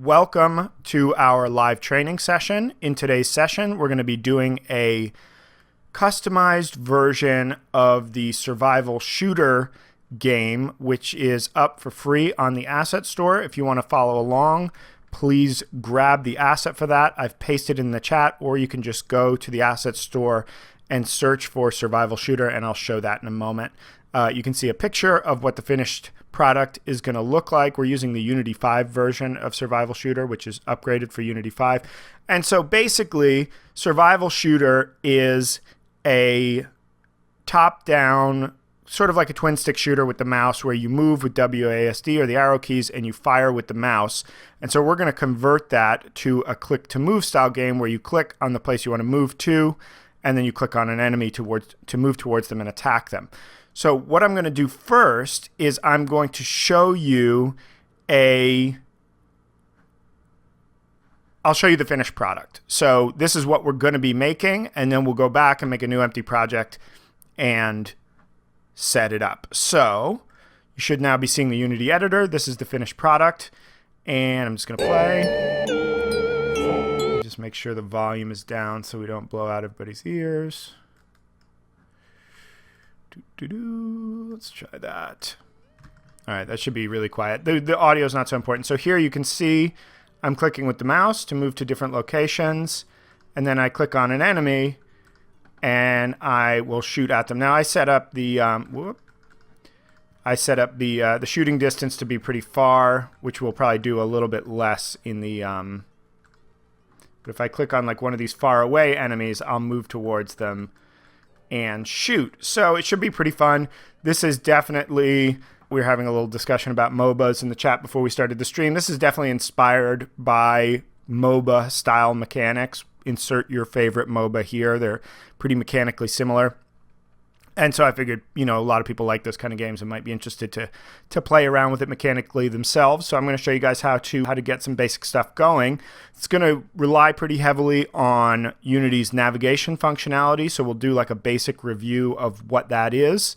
Welcome to our live training session. In today's session, we're going to be doing a customized version of the survival shooter game, which is up for free on the asset store. If you want to follow along, please grab the asset for that. I've pasted in the chat, or you can just go to the asset store and search for survival shooter, and I'll show that in a moment. You can see a picture of what the finished product is going to look like. We're using the Unity 5 version of survival shooter, which is upgraded for Unity 5. And so basically, survival shooter is a top-down, sort of like a twin-stick shooter with the mouse, where you move with WASD or the arrow keys and you fire with the mouse. And so we're going to convert that to a click-to-move style game where you click on the place you want to move to, and then you click on an enemy to move towards them and attack them. So what I'm going to do first is I'm going to show you I'll show you the finished product. So this is what we're going to be making, and then we'll go back and make a new empty project and set it up. So you should now be seeing the Unity editor. This is the finished product, and I'm just going to play. Just make sure the volume is down so we don't blow out everybody's ears. Let's try that. All right, that should be really quiet. The audio is not so important. So here you can see I'm clicking with the mouse to move to different locations, and then I click on an enemy, and I will shoot at them. Now I set up the the shooting distance to be pretty far, which we'll probably do a little bit less in the. But if I click on like one of these far away enemies, I'll move towards them and shoot. So it should be pretty fun. This is definitely, we were having a little discussion about MOBAs in the chat before we started the stream. This is definitely inspired by MOBA style mechanics. Insert your favorite MOBA here. They're pretty mechanically similar. And so I figured, a lot of people like those kind of games and might be interested to play around with it mechanically themselves. So I'm going to show you guys how to get some basic stuff going. It's going to rely pretty heavily on Unity's navigation functionality. So we'll do like a basic review of what that is.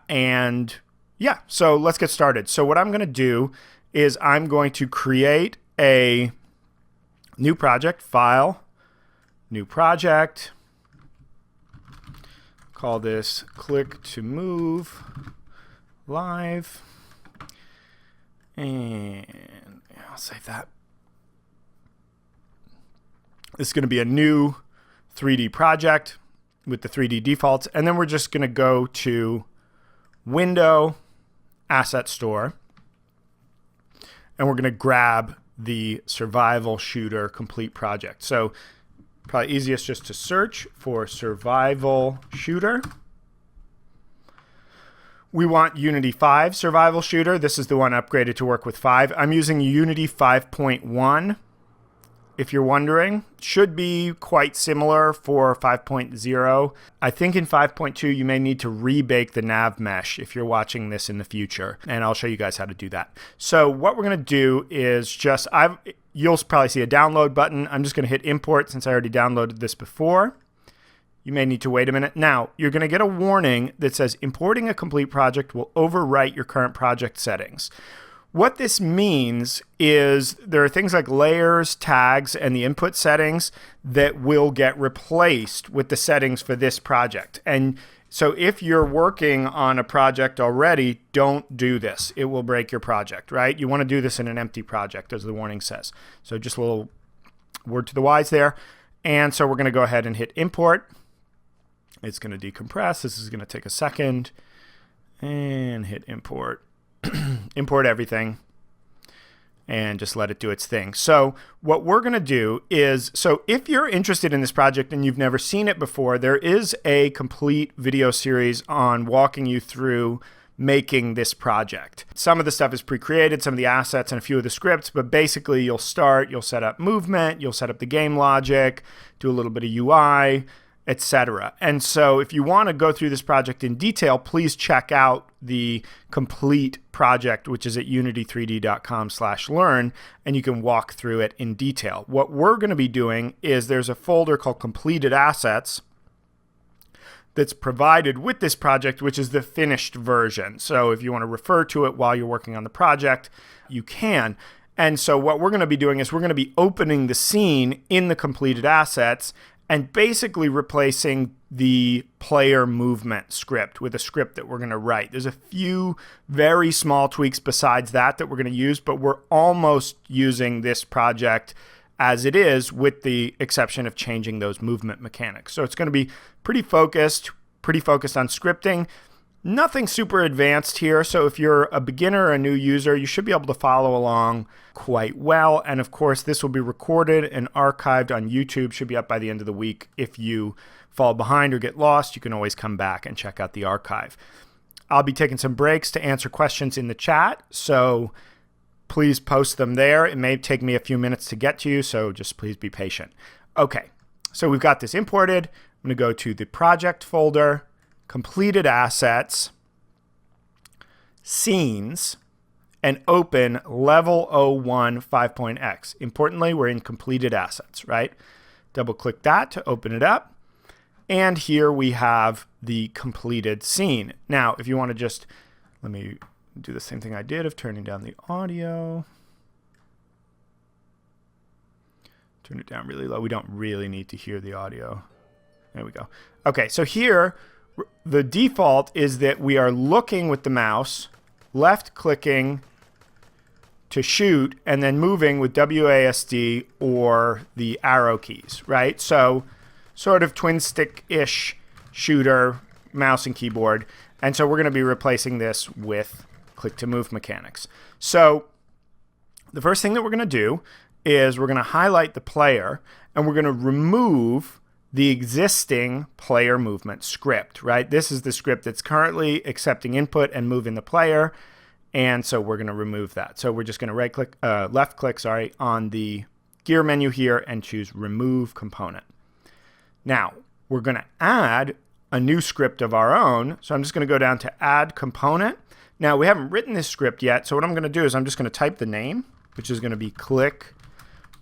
And yeah, so let's get started. So what I'm going to do is I'm going to create a new project, file, new project. Call this click to move live, and I'll save that. This is going to be a new 3D project with the 3D defaults, and then we're just going to go to Window, Asset Store, and we're going to grab the survival shooter complete project. So probably easiest just to search for survival shooter. We want Unity 5 survival shooter. This is the one upgraded to work with 5. I'm using Unity 5.1. If you're wondering, should be quite similar for 5.0. I think in 5.2 you may need to rebake the nav mesh if you're watching this in the future, and I'll show you guys how to do that. So what we're going to do is you'll probably see a download button. I'm just going to hit import since I already downloaded this before. You may need to wait a minute. Now, you're going to get a warning that says importing a complete project will overwrite your current project settings. What this means is there are things like layers, tags, and the input settings that will get replaced with the settings for this project. And so if you're working on a project already, don't do this. It will break your project, right? You want to do this in an empty project, as the warning says. So just a little word to the wise there. And so we're going to go ahead and hit import. It's going to decompress. This is going to take a second. And hit import. Import everything. And just let it do its thing. So what we're going to do is, so if you're interested in this project and you've never seen it before, there is a complete video series on walking you through making this project. Some of the stuff is pre-created, some of the assets and a few of the scripts, but basically you'll set up movement, you'll set up the game logic, do a little bit of UI, etc. And so if you want to go through this project in detail, please check out the complete project, which is at unity3d.com/learn, and you can walk through it in detail. What we're going to be doing is there's a folder called completed assets that's provided with this project, which is the finished version. So if you want to refer to it while you're working on the project, you can. And so what we're going to be doing is we're going to be opening the scene in the completed assets and basically replacing the player movement script with a script that we're going to write. There's a few very small tweaks besides that we're going to use, but we're almost using this project as it is, with the exception of changing those movement mechanics. So it's going to be pretty focused on scripting. Nothing super advanced here, so if you're a beginner or a new user, you should be able to follow along quite well. And of course, this will be recorded and archived on YouTube. Should be up by the end of the week. If you fall behind or get lost, you can always come back and check out the archive. I'll be taking some breaks to answer questions in the chat, so please post them there. It may take me a few minutes to get to you, so just please be patient. Okay, so we've got this imported. I'm going to go to the project folder, completed assets, scenes, and open level 01 5.x. Importantly, we're in completed assets, right? Double click that to open it up. And here we have the completed scene. Now, if you want to just, let me do the same thing I did of turning down the audio. Turn it down really low. We don't really need to hear the audio. There we go. Okay, so here, the default is that we are looking with the mouse, left clicking to shoot, and then moving with WASD or the arrow keys, right? So sort of twin stick-ish shooter, mouse and keyboard. And so we're going to be replacing this with click to move mechanics. So the first thing that we're going to do is we're going to highlight the player, and we're going to remove the existing player movement script, right? This is the script that's currently accepting input and moving the player, and so we're going to remove that. So we're just going to left click on the gear menu here and choose Remove Component. Now, we're going to add a new script of our own, so I'm just going to go down to Add Component. Now, we haven't written this script yet, so what I'm going to do is I'm just going to type the name, which is going to be click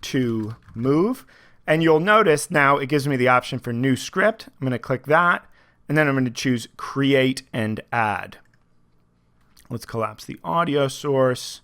to move. And you'll notice now it gives me the option for new script. I'm going to click that, and then I'm going to choose create and add. Let's collapse the audio source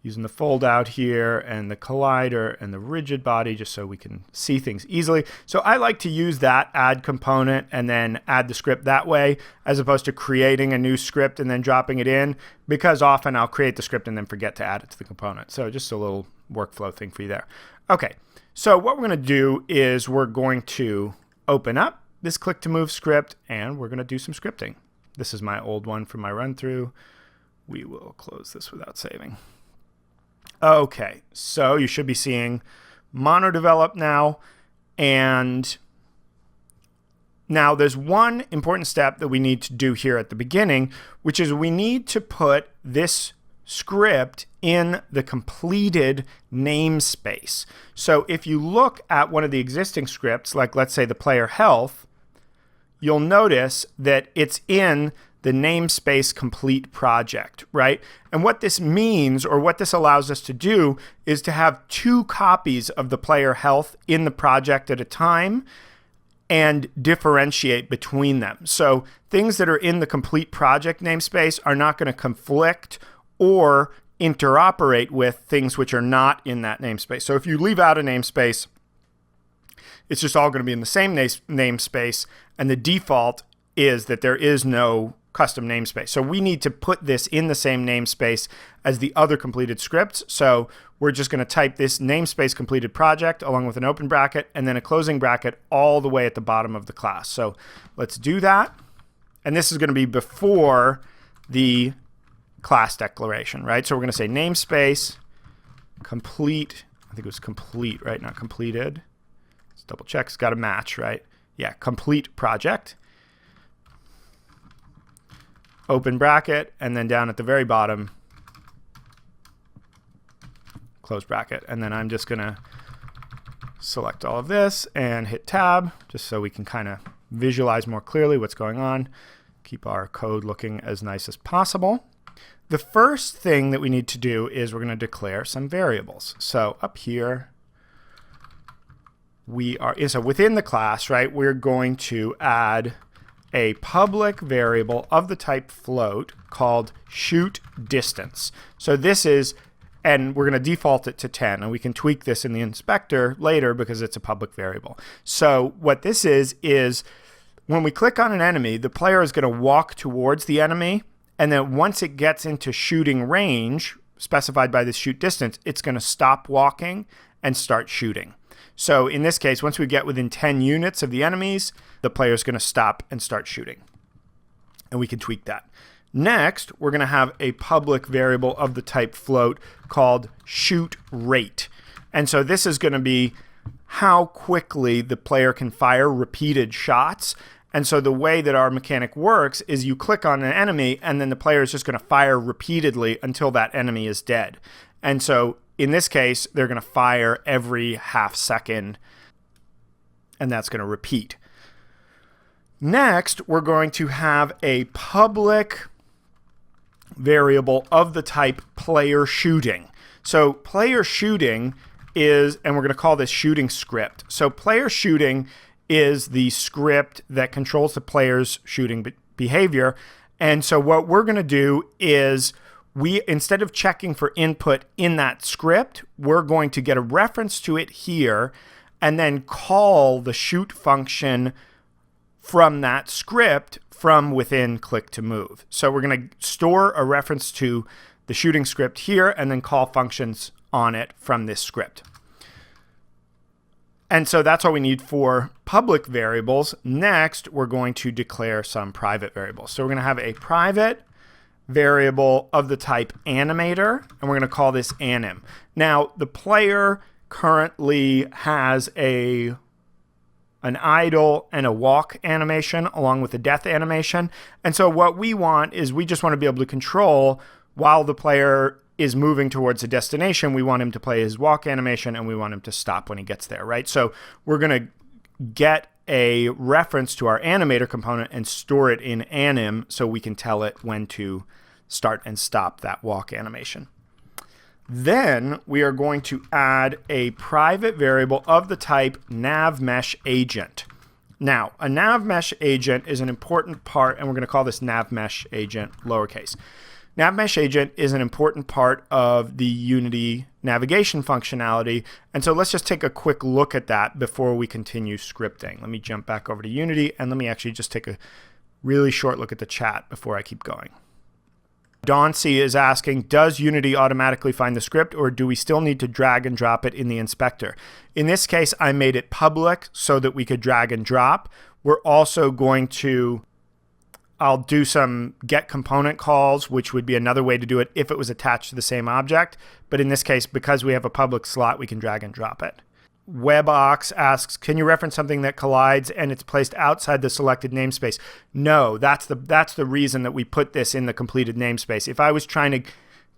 using the fold out here and the collider and the rigid body just so we can see things easily. So I like to use that add component and then add the script that way, as opposed to creating a new script and then dropping it in, because often I'll create the script and then forget to add it to the component. So just a little workflow thing for you there. Okay. So what we're going to do is we're going to open up this click to move script, and we're going to do some scripting. This is my old one from my run through. We will close this without saving. Okay, so you should be seeing mono develop now, and now there's one important step that we need to do here at the beginning, which is we need to put this script in the completed namespace. So if you look at one of the existing scripts, like let's say the player health, you'll notice that it's in the namespace complete project, right? And what this means, or what this allows us to do, is to have two copies of the player health in the project at a time and differentiate between them. So things that are in the complete project namespace are not going to conflict or interoperate with things which are not in that namespace. So if you leave out a namespace, it's just all going to be in the same namespace, and the default is that there is no custom namespace. So we need to put this in the same namespace as the other completed scripts. So we're just going to type this namespace completed project along with an open bracket and then a closing bracket all the way at the bottom of the class. So let's do that. And this is going to be before the class declaration, right? So we're going to say namespace complete. I think it was complete, right? Not completed. Let's double check. It's got to match, right? Yeah, complete project. Open bracket, and then down at the very bottom, close bracket. And then I'm just going to select all of this and hit tab just so we can kind of visualize more clearly what's going on. Keep our code looking as nice as possible. The first thing that we need to do is we're going to declare some variables. So up here, so within the class, right, we're going to add a public variable of the type float called shoot distance. So this is and we're going to default it to 10. And we can tweak this in the inspector later because it's a public variable. So what this is when we click on an enemy, the player is going to walk towards the enemy. And then once it gets into shooting range, specified by the shoot distance, it's going to stop walking and start shooting. So in this case, once we get within 10 units of the enemies, the player is going to stop and start shooting. And we can tweak that. Next, we're going to have a public variable of the type float called shoot rate. And so this is going to be how quickly the player can fire repeated shots. And so the way that our mechanic works is you click on an enemy, and then the player is just going to fire repeatedly until that enemy is dead. And so in this case, they're going to fire every half second, and that's going to repeat. Next, we're going to have a public variable of the type player shooting. So player shooting is, and we're going to call this shooting script. So player shooting is the script that controls the player's shooting behavior. And so what we're going to do is instead of checking for input in that script, we're going to get a reference to it here and then call the shoot function from that script from within click to move. So we're going to store a reference to the shooting script here and then call functions on it from this script. And so that's all we need for public variables. Next, we're going to declare some private variables. So we're going to have a private variable of the type animator, and we're going to call this anim. Now, the player currently has an idle and a walk animation along with a death animation. And so what we want is we just want to be able to control while the player is moving towards a destination, we want him to play his walk animation and we want him to stop when he gets there, right? So we're going to get a reference to our animator component and store it in anim so we can tell it when to start and stop that walk animation. Then we are going to add a private variable of the type navMeshAgent. Now, a navMeshAgent is an important part, and we're going to call this navMeshAgent lowercase. navMeshAgent is an important part of the Unity navigation functionality. And so let's just take a quick look at that before we continue scripting. Let me jump back over to Unity, and let me actually just take a really short look at the chat before I keep going. Don C is asking, does Unity automatically find the script, or do we still need to drag and drop it in the inspector? In this case, I made it public so that we could drag and drop. We're also going to I'll do some get component calls, which would be another way to do it if it was attached to the same object. But in this case, because we have a public slot, we can drag and drop it. WebOx asks, can you reference something that collides and it's placed outside the selected namespace? No, that's the reason that we put this in the completed namespace. If I was trying to,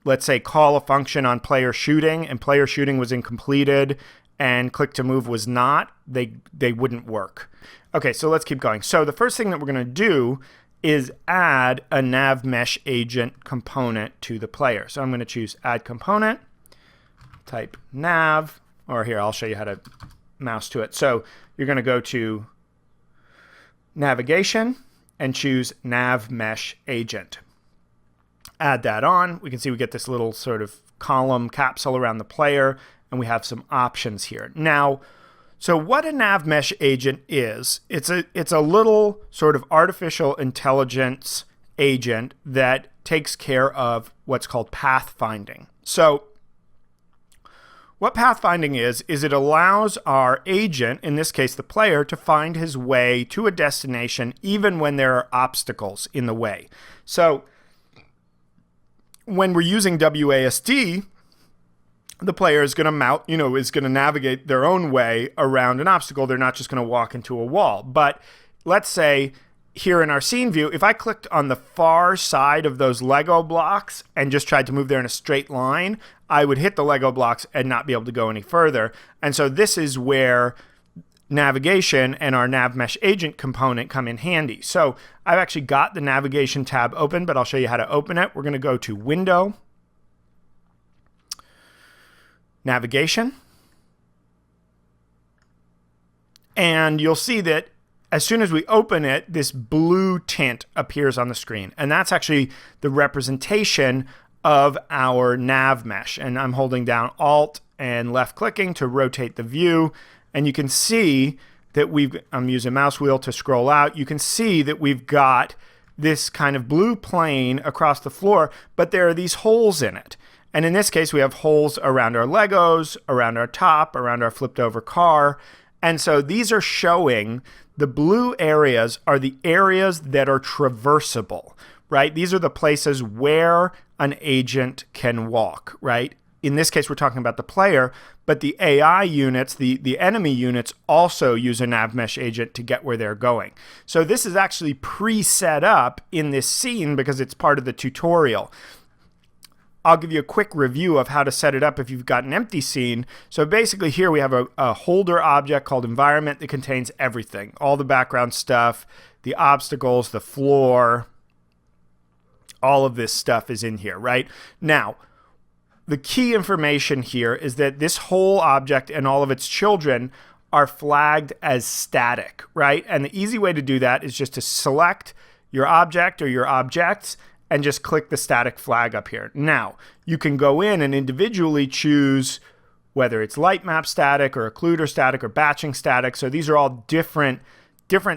let's say, call a function on player shooting and player shooting was in completed and click to move was not, they wouldn't work. Okay, so let's keep going. So the first thing that we're going to do is add a navMeshAgent component to the player. So I'm going to choose add component, type nav, or here, I'll show you how to mouse to it. So you're going to go to navigation and choose navMeshAgent. Add that on. We can see we get this little sort of column capsule around the player, and we have some options here. Now, so what a navMeshAgent is, it's a little sort of artificial intelligence agent that takes care of what's called pathfinding. So what pathfinding is it allows our agent, in this case the player, to find his way to a destination even when there are obstacles in the way. So when we're using WASD, the player is going to is going to navigate their own way around an obstacle. They're not just going to walk into a wall. But let's say here in our scene view, if I clicked on the far side of those Lego blocks and just tried to move there in a straight line, I would hit the Lego blocks and not be able to go any further. And so this is where navigation and our navMeshAgent component come in handy. So I've actually got the navigation tab open, but I'll show you how to open it. We're going to go to Window, Navigation, and you'll see that as soon as we open it, this blue tint appears on the screen, and that's actually the representation of our nav mesh. And I'm holding down Alt and left clicking to rotate the view. And you can see that I'm using mouse wheel to scroll out. You can see that we've got this kind of blue plane across the floor, but there are these holes in it. And in this case, we have holes around our Legos, around our top, around our flipped over car. And so these are showing the blue areas are the areas that are traversable, right? These are the places where an agent can walk, right? In this case, we're talking about the player, but the AI units, the enemy units, also use a nav mesh agent to get where they're going. So this is actually pre-set up in this scene because it's part of the tutorial. I'll give you a quick review of how to set it up if you've got an empty scene. So basically here we have a holder object called environment that contains everything, all the background stuff, the obstacles, the floor, all of this stuff is in here, right? Now, the key information here is that this whole object and all of its children are flagged as static, right? And the easy way to do that is just to select your object or your objects and just click the static flag up here. Now, you can go in and individually choose whether it's light map static or occluder static or batching static. So these are all different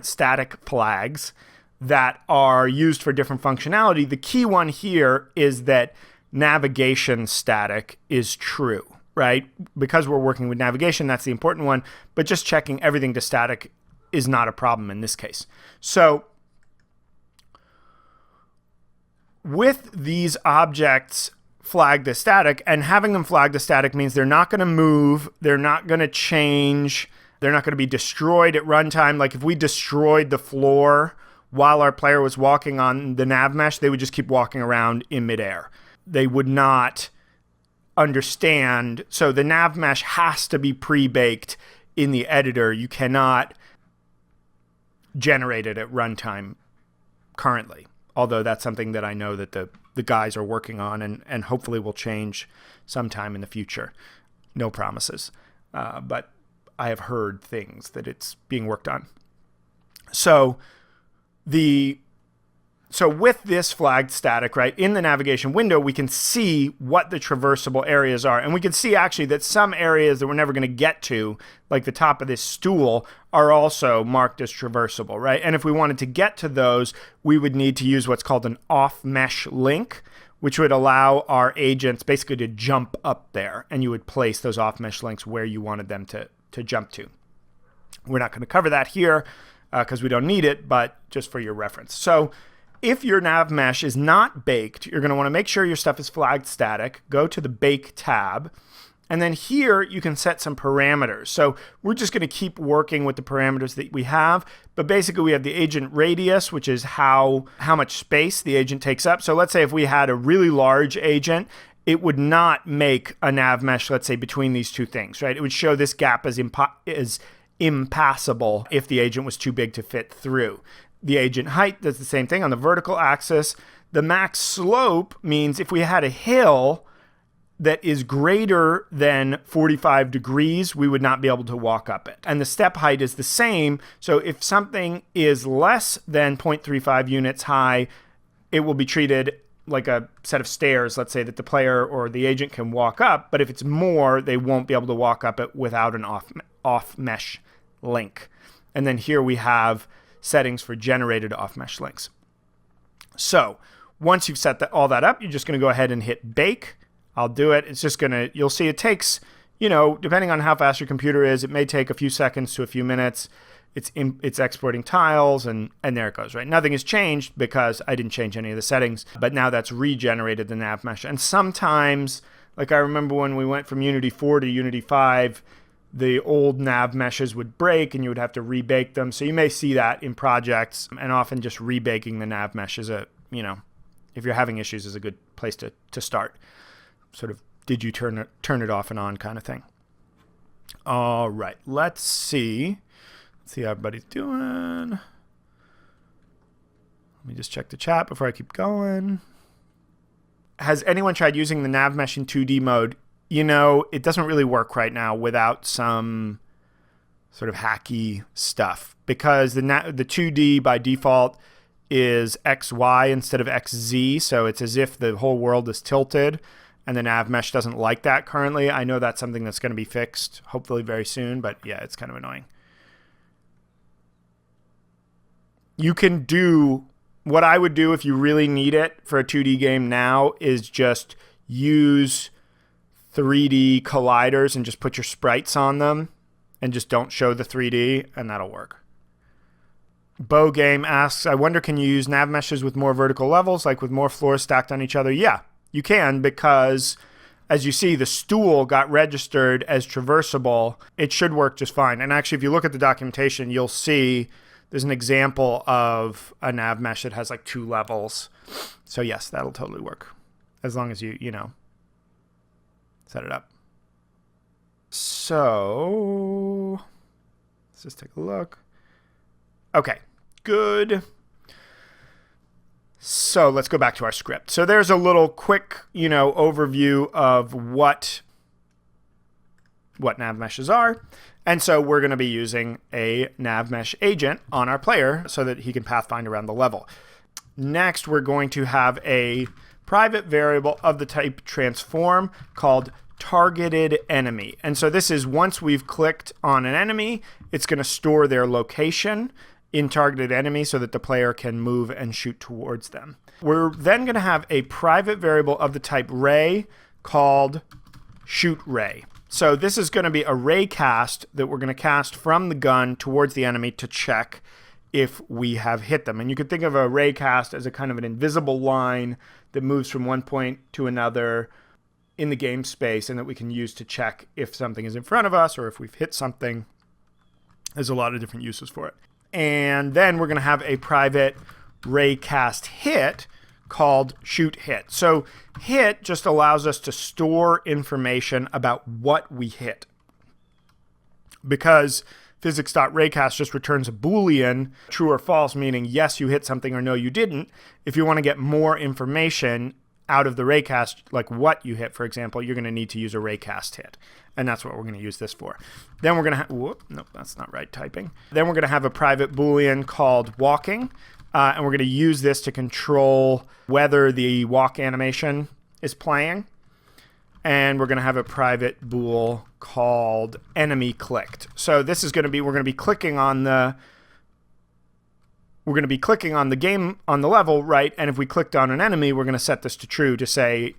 static flags that are used for different functionality. The key one here is that navigation static is true, right? Because we're working with navigation, that's the important one, but just checking everything to static is not a problem in this case. So with these objects flagged as static, and having them flagged as static means they're not going to move, they're not going to change, they're not going to be destroyed at runtime. Like if we destroyed the floor while our player was walking on the nav mesh, they would just keep walking around in midair. They would not understand. So the nav mesh has to be pre-baked in the editor. You cannot generate it at runtime currently, although that's something that I know that the guys are working on and hopefully will change sometime in the future. No promises, but I have heard things that it's being worked on. So with this flagged static, right, in the navigation window, we can see what the traversable areas are. And we can see actually that some areas that we're never going to get to, like the top of this stool, are also marked as traversable, right? And if we wanted to get to those, we would need to use what's called an off-mesh link, which would allow our agents basically to jump up there. And you would place those off-mesh links where you wanted them to jump to. We're not going to cover that here because we don't need it, but just for your reference. So if your nav mesh is not baked, you're going to want to make sure your stuff is flagged static. Go to the Bake tab. And then here you can set some parameters. So we're just going to keep working with the parameters that we have. But basically we have the agent radius, which is how much space the agent takes up. So let's say if we had a really large agent, it would not make a nav mesh, let's say, between these two things, right? It would show this gap as impassable if the agent was too big to fit through. The agent height does the same thing on the vertical axis. The max slope means if we had a hill that is greater than 45 degrees, we would not be able to walk up it. And the step height is the same. So if something is less than 0.35 units high, it will be treated like a set of stairs, let's say, that the player or the agent can walk up. But if it's more, they won't be able to walk up it without an off-mesh link. And then here we have settings for generated off-mesh links. So once you've set all that up, you're just going to go ahead and hit Bake. I'll do it. It's just going to, you'll see it takes, depending on how fast your computer is, it may take a few seconds to a few minutes. It's exporting tiles, and there it goes, right? Nothing has changed because I didn't change any of the settings, but now that's regenerated the nav mesh. And sometimes, like I remember when we went from Unity 4 to Unity 5, the old nav meshes would break and you would have to rebake them. So you may see that in projects, and often just rebaking the nav mesh is if you're having issues, is a good place to start. Sort of, did you turn it off and on kind of thing. All right, let's see how everybody's doing. Let me just check the chat before I keep going. Has anyone tried using the nav mesh in 2D mode? It doesn't really work right now without some sort of hacky stuff, because the 2D by default is XY instead of XZ. So it's as if the whole world is tilted, and the nav mesh doesn't like that currently. I know that's something that's going to be fixed hopefully very soon, but yeah, it's kind of annoying. You can do what I would do if you really need it for a 2D game now is just use 3D colliders and just put your sprites on them and just don't show the 3D, and that'll work. Bow Game asks, I wonder, can you use nav meshes with more vertical levels, like with more floors stacked on each other? Yeah, you can, because as you see, the stool got registered as traversable. It should work just fine. And actually, if you look at the documentation, you'll see there's an example of a nav mesh that has like 2 levels. So yes, that'll totally work, as long as you know, set it up. So let's just take a look. Okay, good. So let's go back to our script. So there's a little quick, overview of what nav meshes are. And so we're going to be using a nav mesh agent on our player so that he can pathfind around the level. Next, we're going to have a private variable of the type transform called targeted enemy. And so this is once we've clicked on an enemy, it's going to store their location in targeted enemy so that the player can move and shoot towards them. We're then going to have a private variable of the type ray called shoot ray. So this is going to be a ray cast that we're going to cast from the gun towards the enemy to check if we have hit them. And you could think of a ray cast as a kind of an invisible line that moves from one point to another in the game space and that we can use to check if something is in front of us or if we've hit something. There's a lot of different uses for it. And then we're going to have a private ray cast hit called shoot hit. So hit just allows us to store information about what we hit. Because physics.raycast just returns a Boolean, true or false, meaning yes, you hit something or no, you didn't. If you want to get more information out of the raycast, like what you hit, for example, you're going to need to use a raycast hit. And that's what we're going to use this for. Then we're going to have, nope, that's not right typing. Then we're going to have a private Boolean called walking. And we're going to use this to control whether the walk animation is playing. And we're going to have a private bool called enemy clicked. So this is going to be, we're going to be clicking on the game on the level, right? And if we clicked on an enemy, we're going to set this to true to say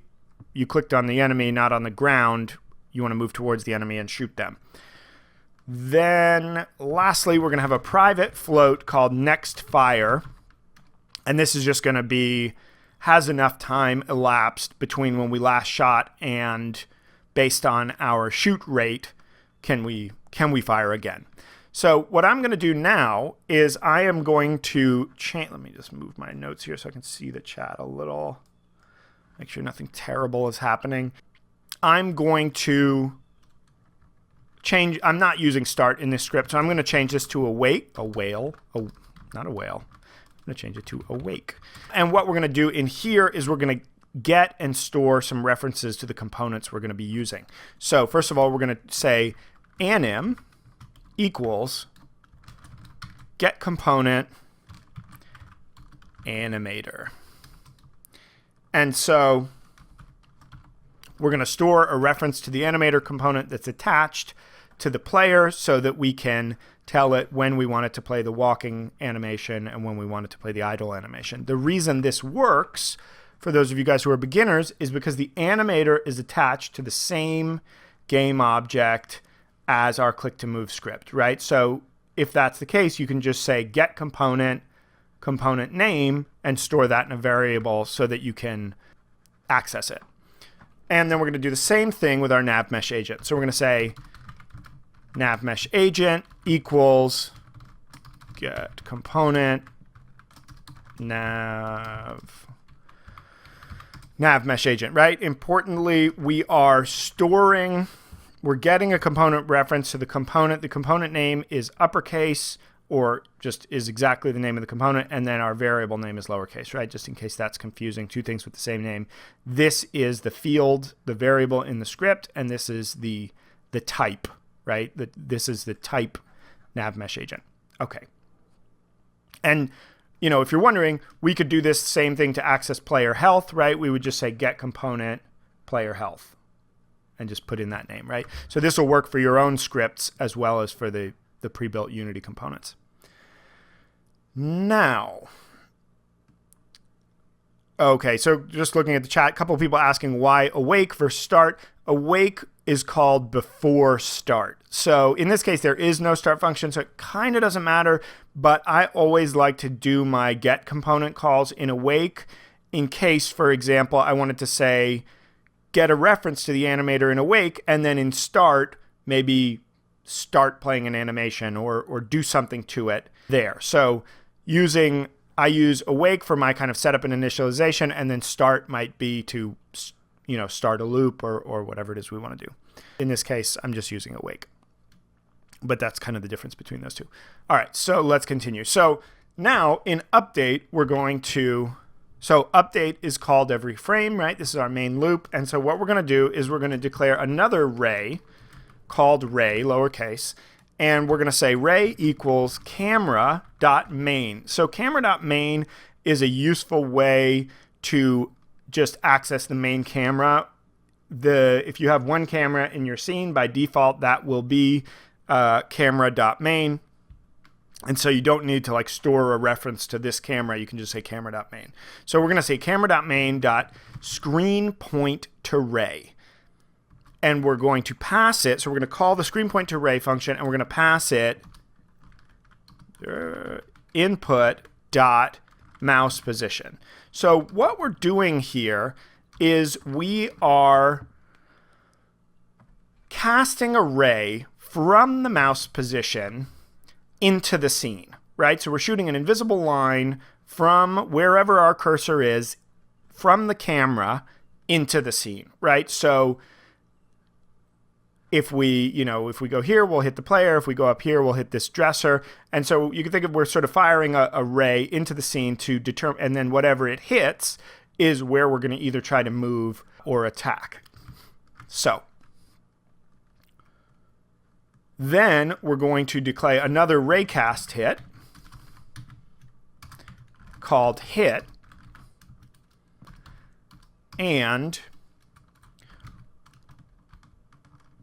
you clicked on the enemy, not on the ground. You want to move towards the enemy and shoot them. Then lastly, we're going to have a private float called next fire. And this is just going to be, has enough time elapsed between when we last shot and based on our shoot rate, can we fire again? So what I'm going to do now is I am going to change, let me just move my notes here so I can see the chat a little, make sure nothing terrible is happening. I'm going to change, I'm not using start in this script, so I'm going to change this to not a whale. I'm going to change it to awake. And what we're going to do in here is we're going to get and store some references to the components we're going to be using. So first of all, we're going to say anim equals get component animator. And so we're going to store a reference to the animator component that's attached to the player so that we can tell it when we want it to play the walking animation and when we want it to play the idle animation. The reason this works, for those of you guys who are beginners, is because the animator is attached to the same game object as our click to move script, right? So if that's the case, you can just say get component name and store that in a variable so that you can access it. And then we're going to do the same thing with our nav mesh agent. So we're going to say nav mesh agent equals get component nav mesh agent, right? Importantly, we are storing, we're getting a component reference to the component. The component name is uppercase or just is exactly the name of the component, and then our variable name is lowercase, right? Just in case that's confusing, two things with the same name. This is the field, the variable in the script, and this is the type, right? This is the type nav mesh agent. Okay. And if you're wondering, we could do this same thing to access player health, right? We would just say get component player health and just put in that name, right? So this will work for your own scripts as well as for the pre-built Unity components. Now, okay, so just looking at the chat, a couple of people asking why awake versus start. Awake is called before start. So in this case, there is no start function, so it kind of doesn't matter, but I always like to do my get component calls in awake in case, for example, I wanted to say, get a reference to the animator in awake, and then in start, maybe start playing an animation or do something to it there. So I use awake for my kind of setup and initialization, and then start might be to start a loop or whatever it is we want to do. In this case, I'm just using awake. But that's kind of the difference between those two. All right, so let's continue. So now in update, so update is called every frame, right? This is our main loop. And so what we're going to do is we're going to declare another array called ray, lowercase, and we're going to say ray equals camera.main. So camera.main is a useful way to just access the main camera. If you have one camera in your scene, by default, that will be camera.main. And so you don't need to store a reference to this camera. You can just say camera.main. So we're going to say camera.main.screenPointToRay. And we're going to pass it. So we're going to call the screenPointToRay function, and we're going to pass it input.mouse position. So what we're doing here is we are casting a ray from the mouse position into the scene, right? So we're shooting an invisible line from wherever our cursor is from the camera into the scene, right? So if we go here, we'll hit the player. If we go up here, we'll hit this dresser. And so you can think of we're sort of firing a ray into the scene to determine, and then whatever it hits is where we're going to either try to move or attack. So then we're going to declare another raycast hit called hit, and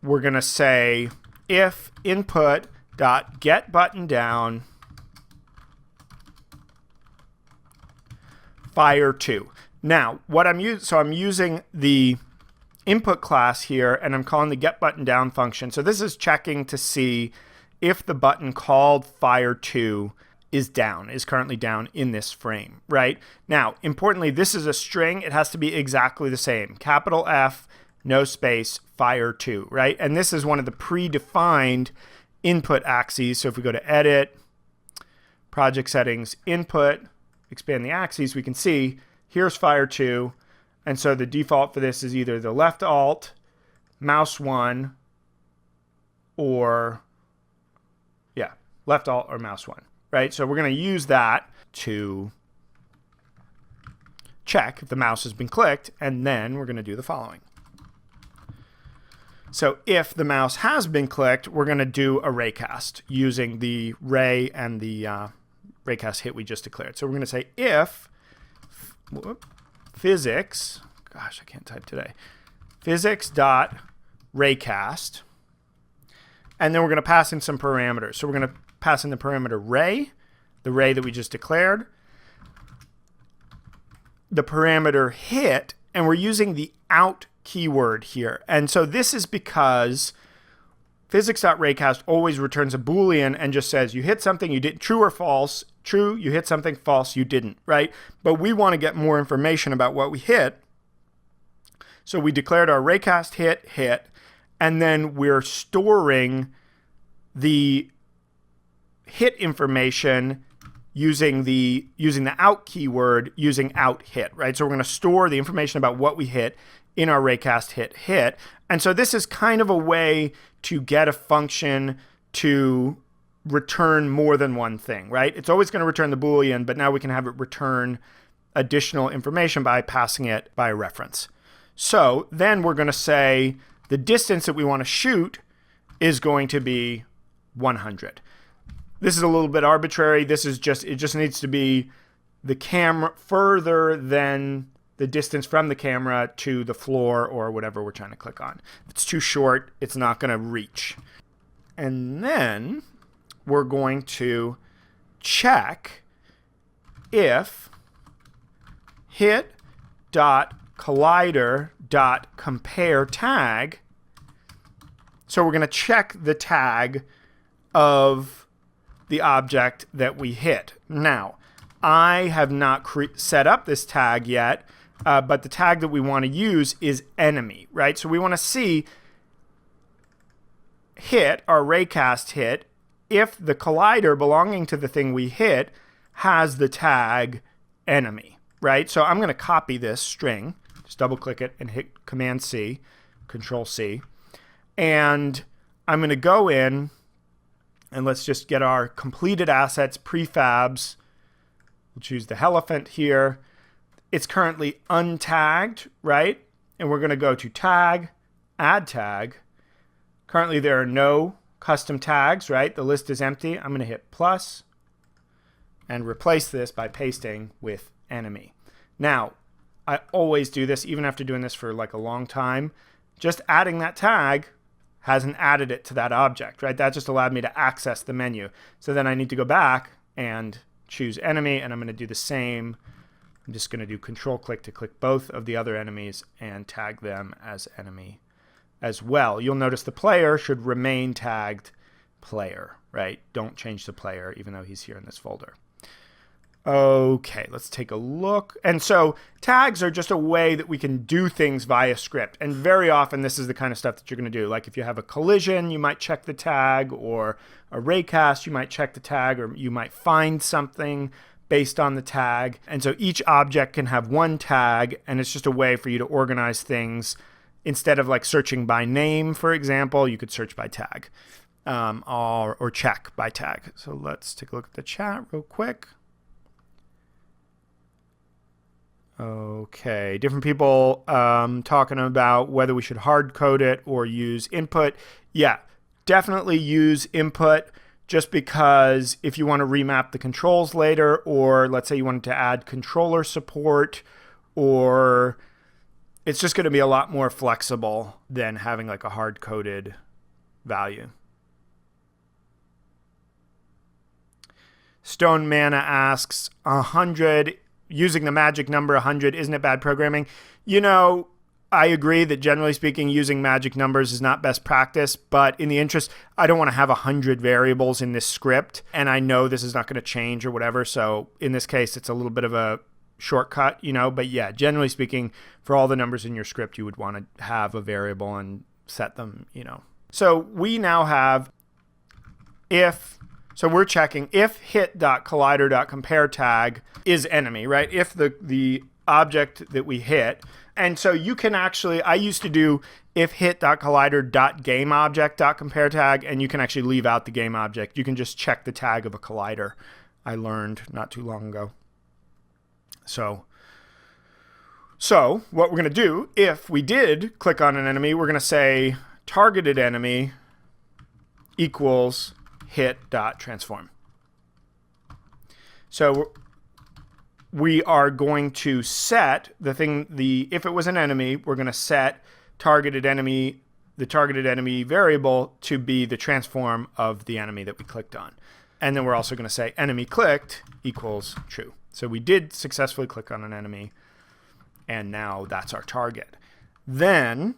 we're going to say if input.getButtonDown fire2. Now, I'm using the input class here, and I'm calling the getButtonDown function. So this is checking to see if the button called fire2 is currently down in this frame, right? Now, importantly, this is a string. It has to be exactly the same. Capital F, no space, fire2, right? And this is one of the predefined input axes. So if we go to Edit, Project Settings, Input, expand the axes, we can see here's fire2. And so the default for this is either the left alt, mouse 1, or, left alt or mouse 1, right? So we're going to use that to check if the mouse has been clicked, and then we're going to do the following. So if the mouse has been clicked, we're going to do a raycast using the ray and the raycast hit we just declared. So we're going to say if physics, gosh, I can't type today, physics.raycast, and then we're going to pass in some parameters. So we're going to pass in the parameter ray, the ray that we just declared, the parameter hit, and we're using the out keyword here. And so this is because physics.raycast always returns a Boolean and just says you hit something, you did true or false, true, you hit something, false, you didn't, right? But we want to get more information about what we hit. So we declared our raycast hit, and then we're storing the hit information using the out keyword using out hit, right? So we're going to store the information about what we hit in our raycast hit. And so this is kind of a way to get a function to return more than one thing, right? It's always going to return the Boolean, but now we can have it return additional information by passing it by a reference. So then we're going to say the distance that we want to shoot is going to be 100. This is a little bit arbitrary. This is just, it just needs to be the camera further than the distance from the camera to the floor or whatever we're trying to click on. If it's too short, it's not going to reach. And then we're going to check if hit.collider.compare tag. So we're going to check the tag of the object that we hit. Now, I have not set up this tag yet, but the tag that we want to use is enemy, right? So we want to see hit, our raycast hit, if the collider belonging to the thing we hit has the tag enemy, right? So I'm going to copy this string, just double click it and hit Command C, Control C, and I'm going to go in and let's just get our completed assets, prefabs. We'll choose the elephant here. It's currently untagged, right? And we're going to go to tag, add tag. Currently there are no custom tags, right? The list is empty. I'm going to hit plus and replace this by pasting with enemy. Now, I always do this, even after doing this for like a long time. Just adding that tag hasn't added it to that object, right? That just allowed me to access the menu. So then I need to go back and choose enemy, and I'm going to do the same. I'm just going to do control click to click both of the other enemies and tag them as enemy as well. You'll notice the player should remain tagged player, right? Don't change the player even though he's here in this folder. Okay, let's take a look. And so tags are just a way that we can do things via script. And very often this is the kind of stuff that you're going to do. Like if you have a collision, you might check the tag, or a raycast, you might check the tag, or you might find something based on the tag. And so each object can have one tag, and it's just a way for you to organize things. Instead of like searching by name, for example, you could search by tag, or check by tag. So let's take a look at the chat real quick. Okay, different people talking about whether we should hard code it or use input. Yeah, definitely use input, just because if you want to remap the controls later, or let's say you wanted to add controller support, or it's just going to be a lot more flexible than having like a hard coded value. Stone Mana asks, 100, using the magic number 100, isn't it bad programming? You know, I agree that generally speaking, using magic numbers is not best practice, but in the interest, I don't want to have 100 variables in this script, and I know this is not going to change or whatever, so in this case, it's a little bit of a shortcut, you know, but yeah, generally speaking, for all the numbers in your script, you would want to have a variable and set them, you know. So we now have if, so we're checking if hit.collider.compare tag is enemy, right? If the object that we hit, and so you can actually, I used to do if hit.collider.gameObject.compare tag, and you can actually leave out the game object. You can just check the tag of a collider. I learned not too long ago. So what we're going to do, if we did click on an enemy, we're going to say targeted enemy equals hit.transform. So we are going to set the thing, if it was an enemy, we're going to set the targeted enemy variable to be the transform of the enemy that we clicked on. And then we're also going to say enemy clicked equals true. So we did successfully click on an enemy, and now that's our target. Then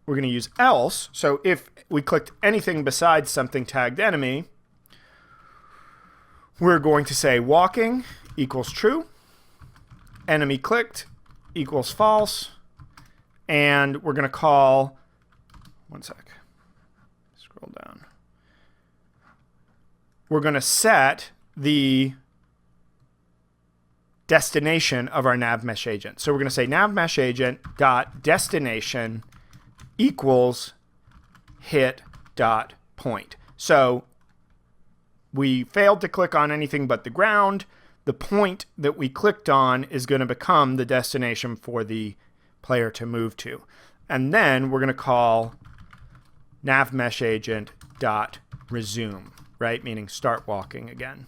we're going to use else. So if we clicked anything besides something tagged enemy, we're going to say walking equals true, enemy clicked equals false, and we're going to call, one sec, scroll down. We're going to set the destination of our nav mesh agent. So we're going to say nav mesh agent dot destination equals hit dot point. So we failed to click on anything but the ground. The point that we clicked on is going to become the destination for the player to move to. And then we're going to call nav mesh agent dot resume. right? Meaning start walking again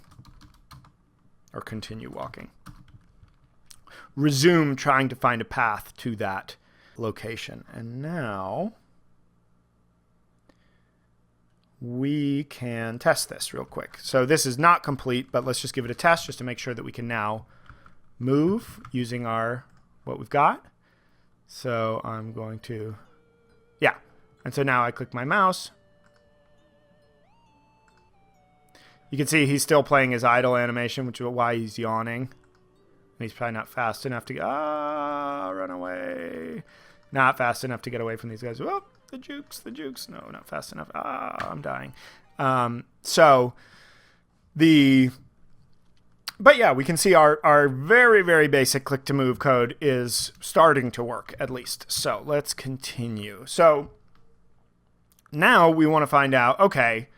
or continue walking. Resume trying to find a path to that location. And now we can test this real quick. So this is not complete, but let's just give it a test just to make sure that we can now move using what we've got. So I'm going to, yeah. And so now I click my mouse. You can see he's still playing his idle animation, which is why he's yawning. And he's probably not fast enough to run away. Not fast enough to get away from these guys. Oh, the jukes. No, not fast enough. I'm dying. But yeah, we can see our very, very basic click to move code is starting to work, at least. So let's continue. So now we want to find out, okay,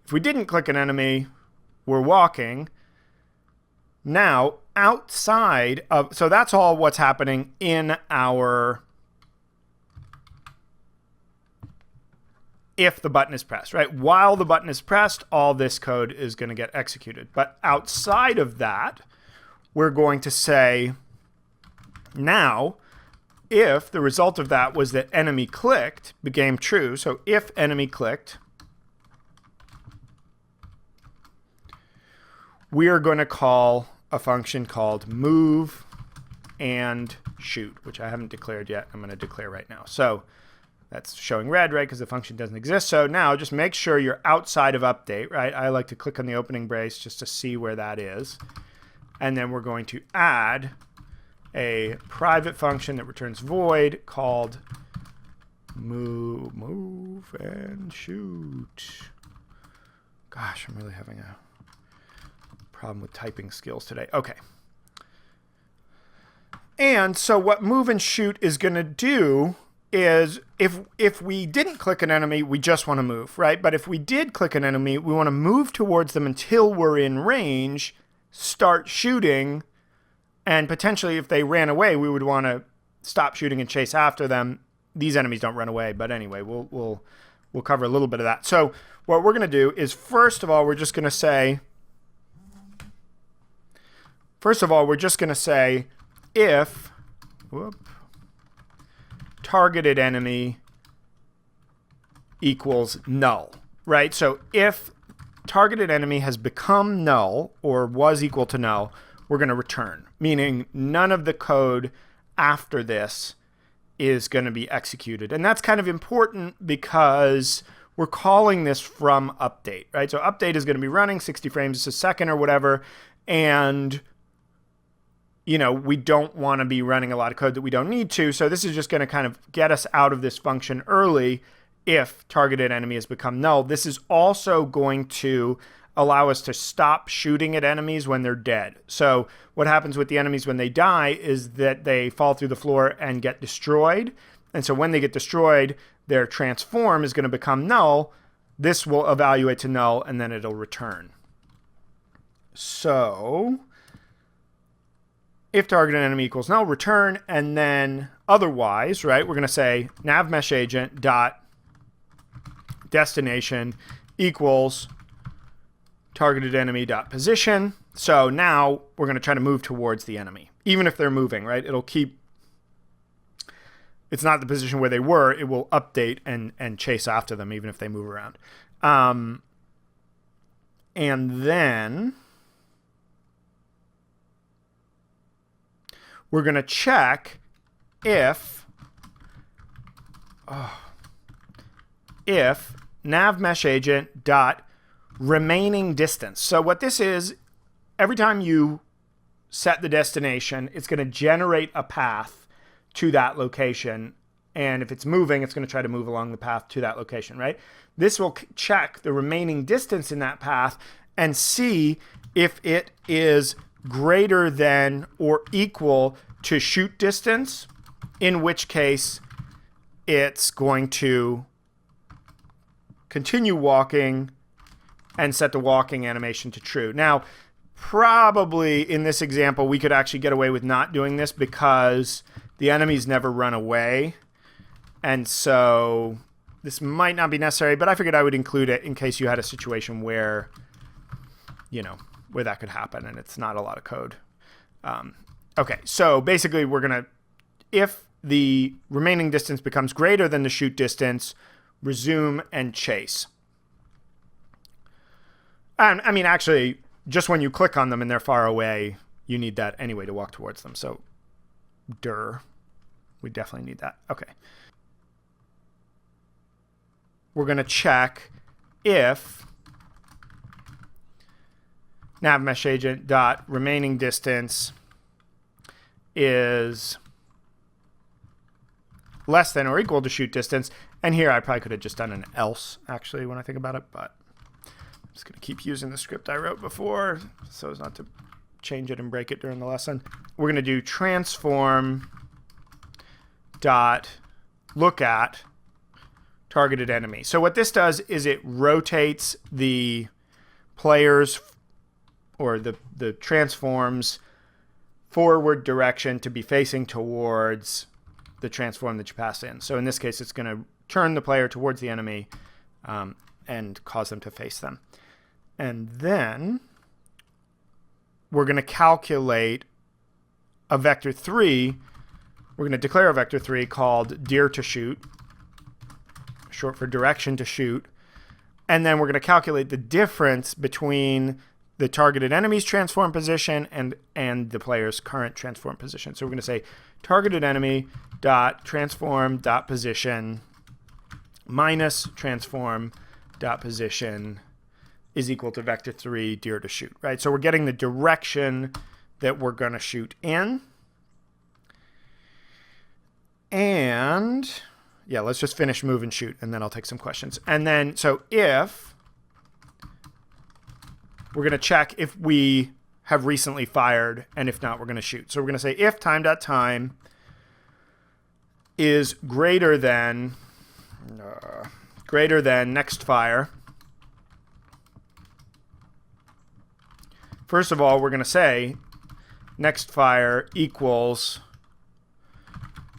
if we didn't click an enemy, we're walking. Now, outside of, so that's all what's happening in our, if the button is pressed, right? While the button is pressed, all this code is going to get executed. But outside of that, we're going to say, now, if the result of that was that enemy clicked, became true. So if enemy clicked, we are going to call a function called move and shoot, which I haven't declared yet. I'm going to declare right now. So that's showing red, right, because the function doesn't exist. So now just make sure you're outside of update, right? I like to click on the opening brace just to see where that is. And then we're going to add a private function that returns void called move and shoot. Gosh, I'm really having a problem with typing skills today. Okay. And so what move and shoot is going to do is if we didn't click an enemy, we just want to move, right? But if we did click an enemy, we want to move towards them until we're in range, start shooting, and potentially if they ran away, we would want to stop shooting and chase after them. These enemies don't run away, but anyway, we'll cover a little bit of that. So what we're going to do is, first of all, we're just going to say if targeted enemy equals null, right? So if targeted enemy has become null or was equal to null, we're going to return, meaning none of the code after this is going to be executed. And that's kind of important because we're calling this from update, right? So update is going to be running 60 frames a second or whatever, and you know, we don't want to be running a lot of code that we don't need to. So this is just going to kind of get us out of this function early if targeted enemy has become null. This is also going to allow us to stop shooting at enemies when they're dead. So what happens with the enemies when they die is that they fall through the floor and get destroyed. And so when they get destroyed, their transform is going to become null. This will evaluate to null, and then it'll return. So if targeted enemy equals null, return, and then otherwise, right, we're going to say nav mesh agent dot destination equals targeted enemy dot position. So now we're going to try to move towards the enemy, even if they're moving, right? It'll keep, it's not the position where they were, it will update and chase after them, even if they move around. And then we're going to check if nav mesh agent dot remaining distance. So what this is, every time you set the destination, it's going to generate a path to that location. And if it's moving, it's going to try to move along the path to that location, right? This will check the remaining distance in that path and see if it is greater than or equal to shoot distance, in which case it's going to continue walking and set the walking animation to true. Now, probably in this example, we could actually get away with not doing this because the enemies never run away. And so This might not be necessary, but I figured I would include it in case you had a situation where, where that could happen and it's not a lot of code. Okay, so basically if the remaining distance becomes greater than the shoot distance, resume and chase. And I mean, actually, just when you click on them and they're far away, you need that anyway to walk towards them. So, we definitely need that. Okay. We're going to check if navmeshagent dot remaining distance is less than or equal to shoot distance. And here I probably could have just done an else, actually, when I think about it. But I'm just going to keep using the script I wrote before so as not to change it and break it during the lesson. We're going to do transform dot look at targeted enemy. So what this does is it rotates the players or the transforms forward direction to be facing towards the transform that you pass in. So in this case, it's going to turn the player towards the enemy and cause them to face them. And then we're going to calculate a vector 3. We're going to declare a vector 3 called dir to shoot, short for direction to shoot. And then we're going to calculate the difference between the targeted enemy's transform position and the player's current transform position. So we're going to say targeted enemy dot transform dot position minus transform dot position is equal to vector 3 dir to shoot, right? So we're getting the direction that we're going to shoot in. And yeah, let's just finish move and shoot, and then I'll take some questions. And then, so if we're going to check if we have recently fired, and if not, we're going to shoot. So we're going to say if time.time is greater than next fire. First of all, we're going to say next fire equals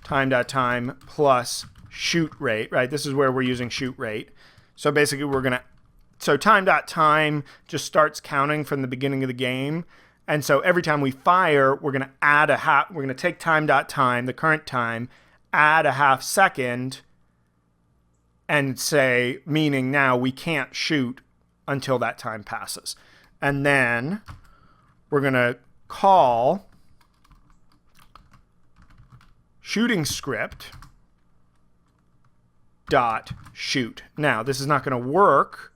time.time plus shoot rate, right? This is where we're using shoot rate. So basically so time.time just starts counting from the beginning of the game. And so every time we fire, we're going to take time.time, the current time, add a half second and say, meaning now we can't shoot until that time passes. And then we're going to call shooting script dot shoot. Now, this is not going to work.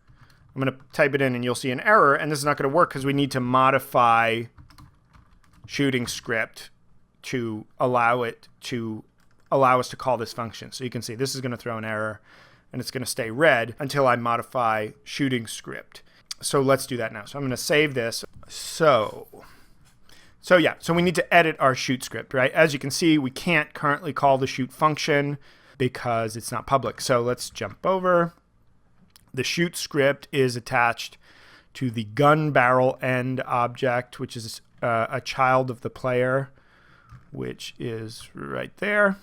I'm going to type it in and you'll see an error, and this is not going to work because we need to modify shooting script to allow us to call this function. So you can see this is going to throw an error, and it's going to stay red until I modify shooting script. So let's do that now. So I'm going to save this. So we need to edit our shoot script, right? As you can see, we can't currently call the shoot function because it's not public. So let's jump over. The shoot script is attached to the gun barrel end object, which is a child of the player, which is right there.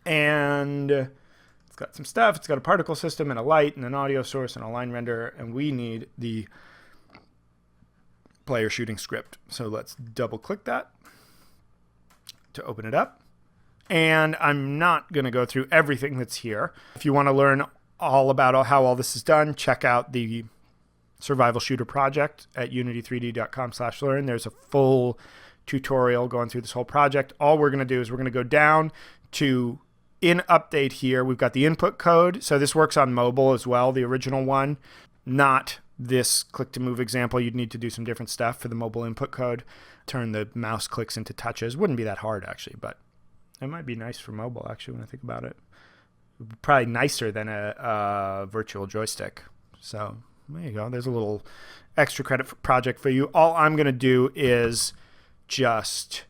And it's got some stuff. It's got a particle system and a light and an audio source and a line renderer, and we need the player shooting script. So let's double click that to open it up. And I'm not going to go through everything that's here. If you want to learn all about how all this is done, check out the survival shooter project at unity3d.com/learn. There's a full tutorial going through this whole project. All we're going to do is we're going to go down to in update here. We've got the input code. So this works on mobile as well, the original one, not this click to move example. You'd need to do some different stuff for the mobile input code. Turn the mouse clicks into touches. Wouldn't be that hard actually, but it might be nice for mobile actually when I think about it. Probably nicer than a virtual joystick. So there you go. There's a little extra credit project for you. All I'm going to do is just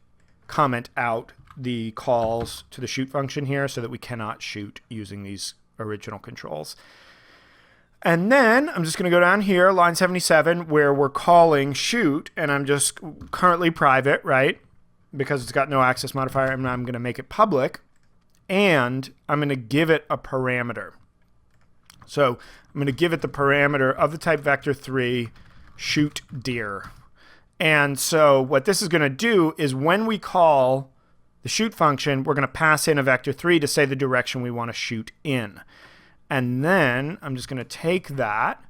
comment out the calls to the shoot function here so that we cannot shoot using these original controls. And then I'm just going to go down here, line 77, where we're calling shoot, and I'm just currently private, right? Because it's got no access modifier, and I'm going to make it public. and I'm going to give it a parameter. So I'm going to give it the parameter of the type vector3 shoot deer. And so what this is going to do is when we call the shoot function, we're going to pass in a vector3 to say the direction we want to shoot in. And then I'm just going to take that,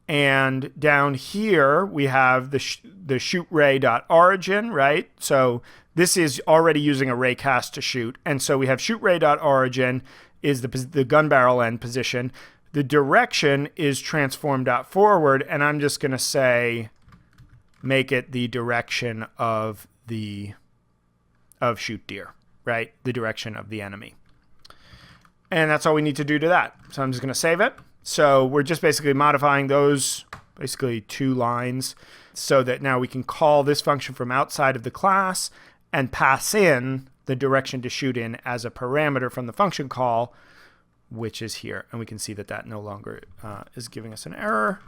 and down here we have the shootRay.origin, right? So this is already using a raycast to shoot. And so we have shootRay.origin is the gun barrel end position. The direction is transform.forward, and I'm just going to say make it the direction of shoot deer, right? The direction of the enemy. And that's all we need to do to that. So I'm just going to save it. So we're just basically modifying those basically 2 lines so that now we can call this function from outside of the class and pass in the direction to shoot in as a parameter from the function call, which is here. And we can see that that no longer is giving us an error.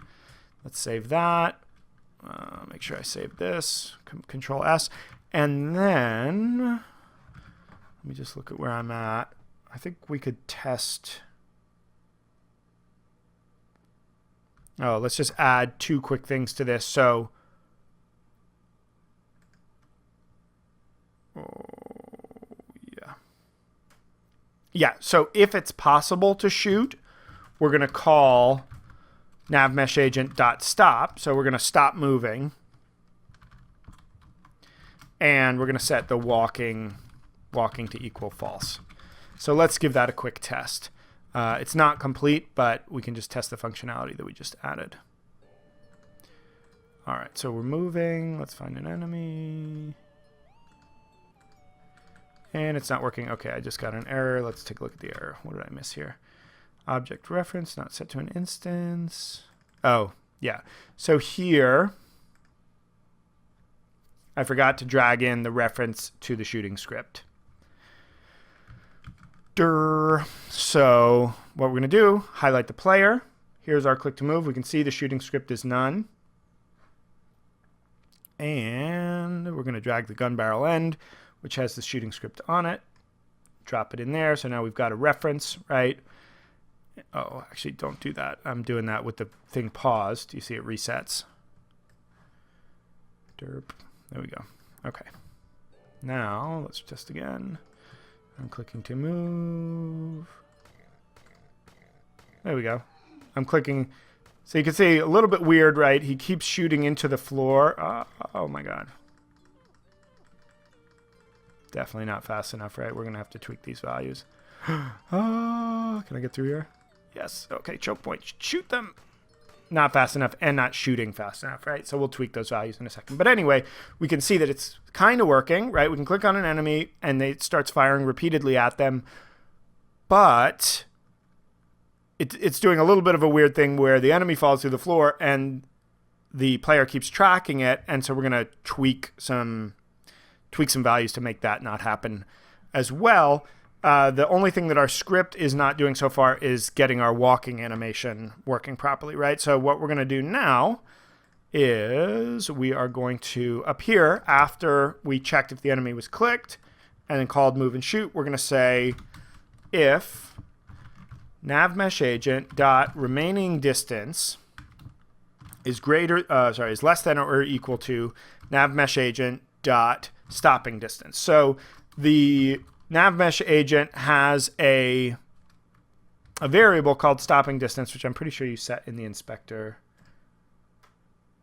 Let's save that. Make sure I save this. Control S. And then let me just look at where I'm at. I think we could test. Oh, let's just add 2 quick things to this. So, yeah. So if it's possible to shoot, we're going to call navmeshagent.stop. So we're going to stop moving, and we're going to set the walking to equal false. So let's give that a quick test. It's not complete, but we can just test the functionality that we just added. All right, so we're moving. Let's find an enemy. And it's not working. Okay, I just got an error. Let's take a look at the error. What did I miss here? Object reference not set to an instance. Oh, yeah. So here, I forgot to drag in the reference to the shooting script. So what we're going to do, highlight the player. Here's our click to move. We can see the shooting script is none. And we're going to drag the gun barrel end, which has the shooting script on it. Drop it in there. So now we've got a reference, right? Oh, actually, don't do that. I'm doing that with the thing paused. You see it resets. Derp. There we go. Okay. Now let's test again. I'm clicking to move. There we go. I'm clicking. So you can see a little bit weird, right? He keeps shooting into the floor. Oh my God. Definitely not fast enough, right? We're going to have to tweak these values. Oh, can I get through here? Yes. Okay, choke point. Shoot them. Not fast enough and not shooting fast enough, right? So we'll tweak those values in a second. But anyway, we can see that it's kind of working, right? We can click on an enemy and it starts firing repeatedly at them. But it's doing a little bit of a weird thing where the enemy falls through the floor and the player keeps tracking it. And so we're going to tweak some values to make that not happen as well. The only thing that our script is not doing so far is getting our walking animation working properly, right? So what we're going to do now is we are going to, up here, after we checked if the enemy was clicked and then called move and shoot, we're going to say if navmeshagent.remaining distance is less than or equal to navmeshagent.stopping distance. So the navmeshagent has a variable called stopping distance, which I'm pretty sure you set in the inspector.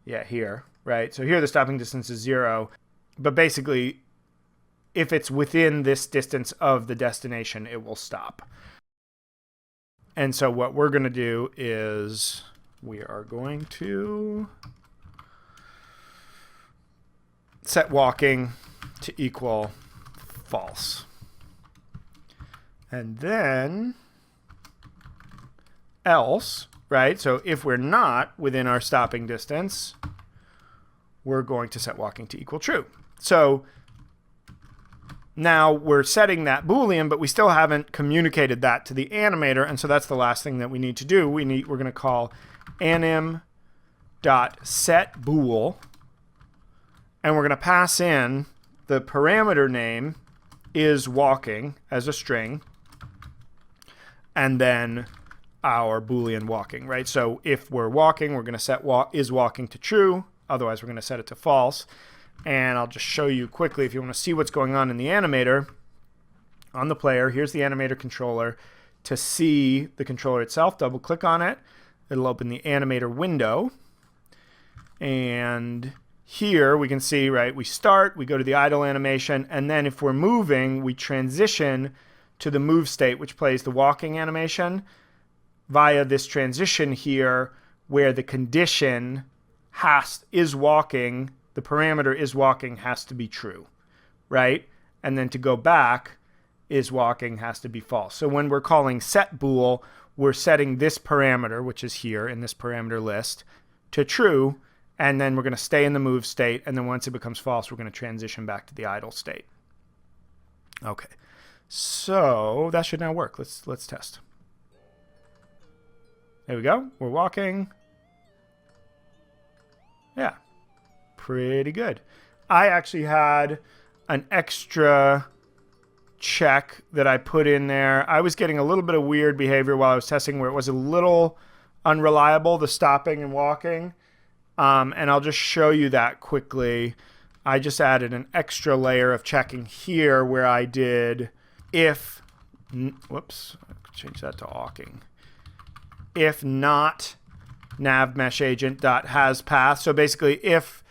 Yeah, here, right? So here the stopping distance is 0. But basically, if it's within this distance of the destination, it will stop. And so what we're going to do is we are going to set walking to equal false. And then else, right? So if we're not within our stopping distance, we're going to set walking to equal true. So now we're setting that Boolean, but we still haven't communicated that to the animator. And so that's the last thing that we need to do. We're going to call anim.setBool, and we're going to pass in the parameter name is walking as a string, and then our Boolean walking, right? So if we're walking, we're going to set is walking to true. Otherwise, we're going to set it to false. And I'll just show you quickly if you want to see what's going on in the animator. On the player, here's the animator controller. To see the controller itself, double click on it. It'll open the animator window. And here we can see, right, we start, we go to the idle animation, and then if we're moving, we transition to the move state, which plays the walking animation via this transition here where the condition is walking, the parameter is walking has to be true, right? And then to go back, is walking has to be false. So when we're calling set bool, we're setting this parameter, which is here in this parameter list, to true, and then we're going to stay in the move state, and then once it becomes false, we're going to transition back to the idle state. Okay, so that should now work. Let's test. There we go. We're walking. Yeah, pretty good. I actually had an extra check that I put in there. I was getting a little bit of weird behavior while I was testing where it was a little unreliable, the stopping and walking. And I'll just show you that quickly. I just added an extra layer of checking here where I did if, whoops, change that to walking. If not nav mesh agent dot has path. So basically if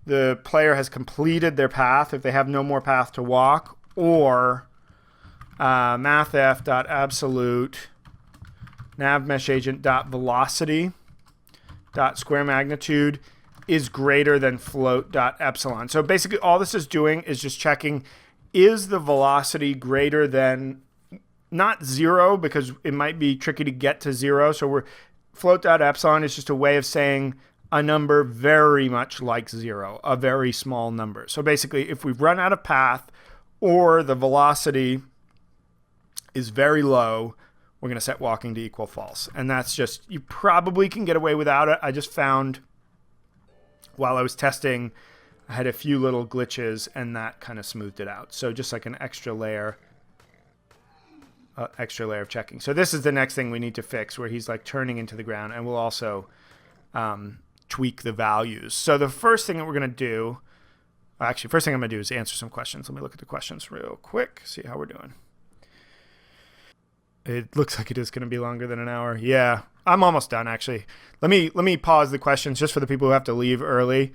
the player has completed their path, if they have no more path to walk, or mathf.absolute navmeshagent.velocity square magnitude is greater than float.epsilon. So basically all this is doing is just checking, is the velocity greater than, not 0, because it might be tricky to get to 0. So float.epsilon is just a way of saying a number very much like 0, a very small number. So basically if we've run out of path, or the velocity is very low, we're going to set walking to equal false. And that's just, you probably can get away without it. I just found while I was testing, I had a few little glitches and that kind of smoothed it out. So just like an extra layer of checking. So this is the next thing we need to fix where he's like turning into the ground, and we'll also tweak the values. So the first thing that we're going to do, actually, first thing I'm going to do is answer some questions. Let me look at the questions real quick, see how we're doing. It looks like it is going to be longer than an hour. Yeah, I'm almost done, actually. Let me pause the questions just for the people who have to leave early,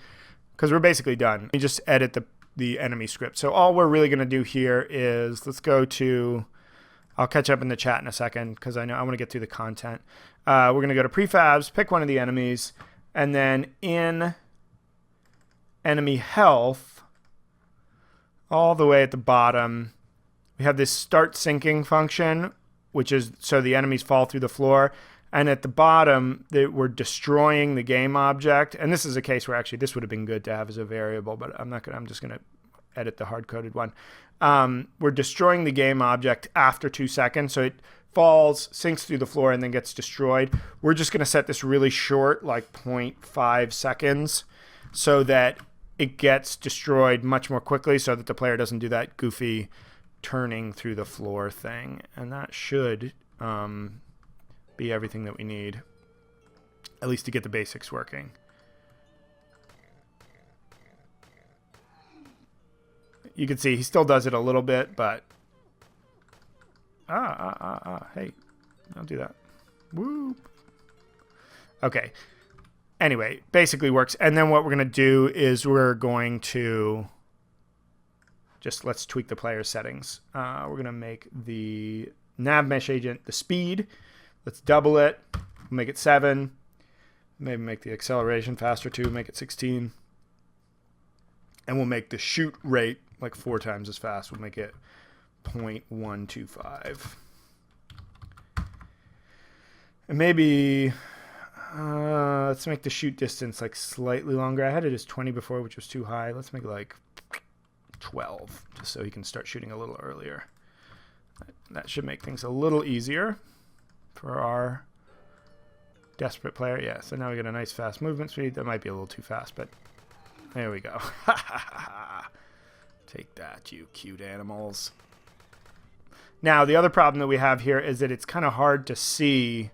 because we're basically done. Let me just edit the enemy script. So all we're really going to do here is, let's go to, I'll catch up in the chat in a second, because I know I want to get through the content. We're going to go to prefabs, pick one of the enemies, and then in enemy health, all the way at the bottom, we have this start syncing function, which is so the enemies fall through the floor. And at the bottom, we're destroying the game object. And this is a case where actually this would have been good to have as a variable, but I'm just going to edit the hard-coded one. We're destroying the game object after 2 seconds. So it falls, sinks through the floor, and then gets destroyed. We're just going to set this really short, like 0.5 seconds, so that it gets destroyed much more quickly so that the player doesn't do that goofy turning through the floor thing. And that should be everything that we need, at least to get the basics working. You can see he still does it a little bit, but hey, don't do that. Whoop. Okay. Anyway, basically works. And then what we're going to do is we're going to just, let's tweak the player settings. We're going to make the nav mesh agent the speed. Let's double it. Make it 7. Maybe make the acceleration faster too. Make it 16. And we'll make the shoot rate like 4 times as fast. We'll make it 0.125. And maybe let's make the shoot distance like slightly longer. I had it as 20 before, which was too high. Let's make it like 12, just so he can start shooting a little earlier. That should make things a little easier for our desperate player. Yeah, so now we get a nice fast movement speed. That might be a little too fast, but there we go. Take that, you cute animals. Now, the other problem that we have here is that it's kind of hard to see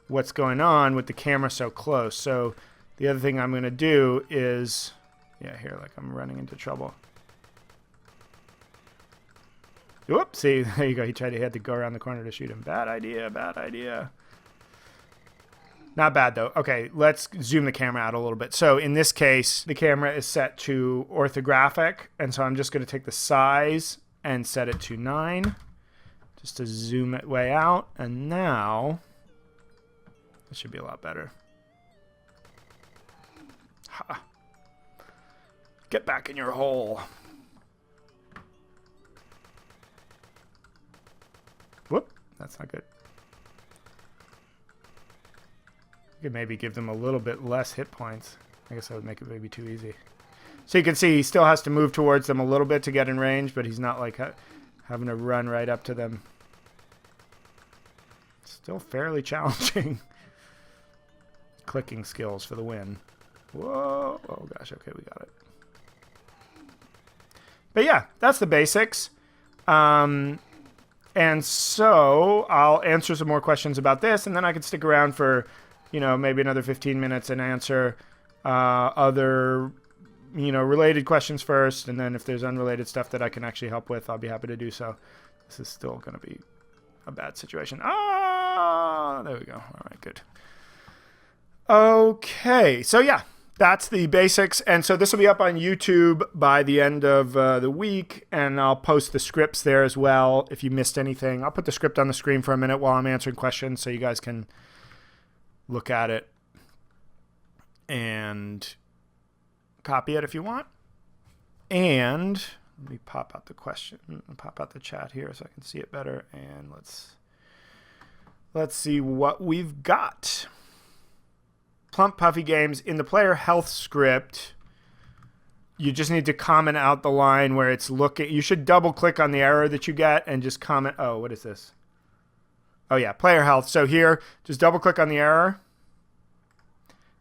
what's going on with the camera so close. So the other thing I'm going to do is, yeah, here, like I'm running into trouble. Whoops, see, there you go. He had to go around the corner to shoot him. Bad idea, bad idea. Not bad, though. Okay, let's zoom the camera out a little bit. So in this case, the camera is set to orthographic, and so I'm just going to take the size and set it to 9, just to zoom it way out. And now, this should be a lot better. Ha. Get back in your hole. Whoop, that's not good. You could maybe give them a little bit less hit points. I guess that would make it maybe too easy. So you can see he still has to move towards them a little bit to get in range, but he's not like having to run right up to them. Still fairly challenging. Clicking skills for the win. Whoa. Oh gosh, okay, we got it. But yeah, that's the basics. And so I'll answer some more questions about this, and then I can stick around for, you know, maybe another 15 minutes and answer other, you know, related questions first. And then if there's unrelated stuff that I can actually help with, I'll be happy to do so. This is still going to be a bad situation. Ah, there we go. All right, good. Okay, so yeah. That's the basics, and so this will be up on YouTube by the end of the week, and I'll post the scripts there as well if you missed anything. I'll put the script on the screen for a minute while I'm answering questions so you guys can look at it and copy it if you want. And let me pop out the question, pop out the chat here so I can see it better, and let's see what we've got. Plump Puffy Games, in the player health script, you just need to comment out the line where it's looking. You should double click on the error that you get and just comment. Oh, what is this? Oh yeah, player health. So here, just double click on the error.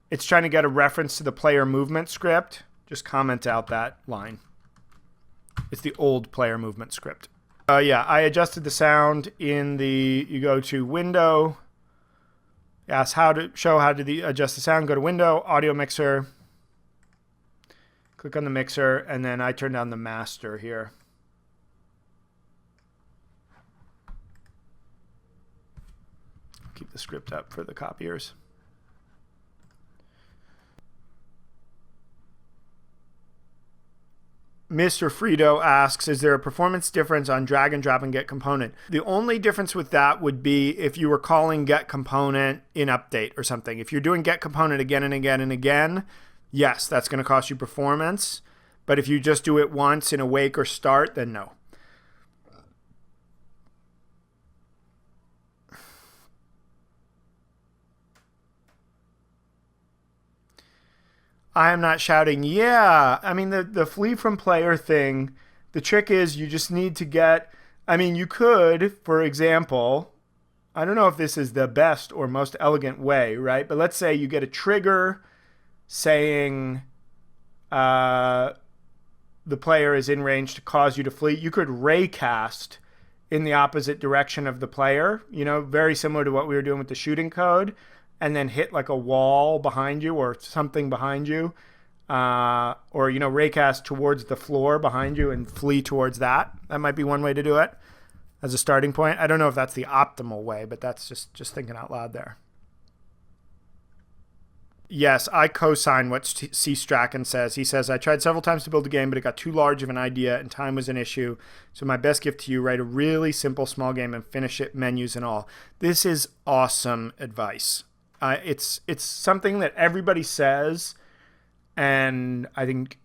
It's trying to get a reference to the player movement script. Just comment out that line. It's the old player movement script. Yeah, I adjusted the sound in the, you go to Window, ask how to adjust the sound, go to Window, Audio Mixer, click on the mixer, and then I turn down the master here. Keep the script up for the copiers. Mr. Frito asks, is there a performance difference on drag and drop and get component? The only difference with that would be if you were calling get component in update or something. If you're doing get component again and again and again, yes, that's going to cost you performance. But if you just do it once in awake or start, then no. I am not shouting, yeah. I mean, the flee from player thing, the trick is you just need to get, I mean, you could, for example, I don't know if this is the best or most elegant way, right? But let's say you get a trigger saying the player is in range to cause you to flee. You could raycast in the opposite direction of the player, you know, very similar to what we were doing with the shooting code, and then hit like a wall behind you or something behind you, or, you know, raycast towards the floor behind you and flee towards that. That might be one way to do it as a starting point. I don't know if that's the optimal way, but that's just thinking out loud there. Yes, I co-sign what C. Strachan says. He says, I tried several times to build a game, but it got too large of an idea and time was an issue. So my best gift to you, write a really simple small game and finish it, menus and all. This is awesome advice. It's something that everybody says, and I think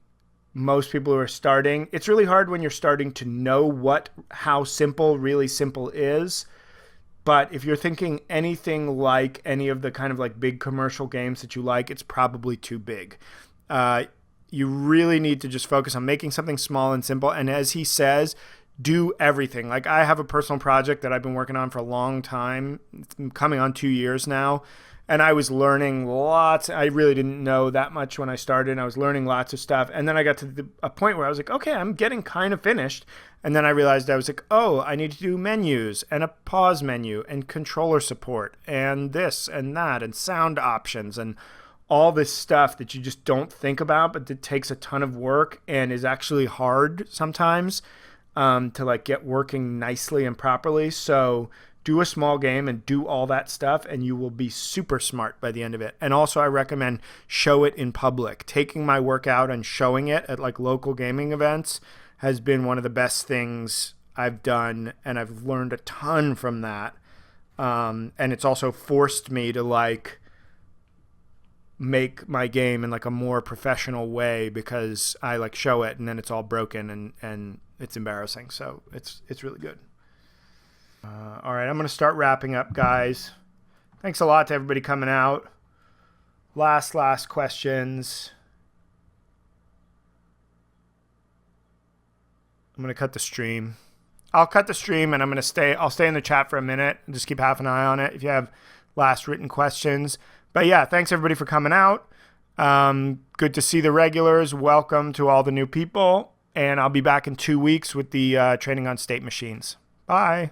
most people who are starting, it's really hard when you're starting to know how simple really simple is. But if you're thinking anything like any of the kind of like big commercial games that you like, it's probably too big. You really need to just focus on making something small and simple. And as he says, do everything. Like, I have a personal project that I've been working on for a long time. It's coming on 2 years now. And I was learning lots. I really didn't know that much when I started. And I was learning lots of stuff. And then I got to a point where I was like, okay, I'm getting kind of finished. And then I realized I was like, oh, I need to do menus and a pause menu and controller support and this and that and sound options and all this stuff that you just don't think about, but that takes a ton of work and is actually hard sometimes to like get working nicely and properly. So do a small game and do all that stuff, and you will be super smart by the end of it. And also I recommend show it in public. Taking my work out and showing it at like local gaming events has been one of the best things I've done, and I've learned a ton from that. And it's also forced me to like make my game in like a more professional way, because I like show it and then it's all broken and it's embarrassing. So it's really good. All right, I'm going to start wrapping up, guys. Thanks a lot to everybody coming out. Last questions. I'm going to cut the stream. I'll cut the stream and I'll stay in the chat for a minute and just keep half an eye on it if you have last written questions. But yeah, thanks everybody for coming out. Good to see the regulars. Welcome to all the new people. And I'll be back in 2 weeks with the training on state machines. Bye.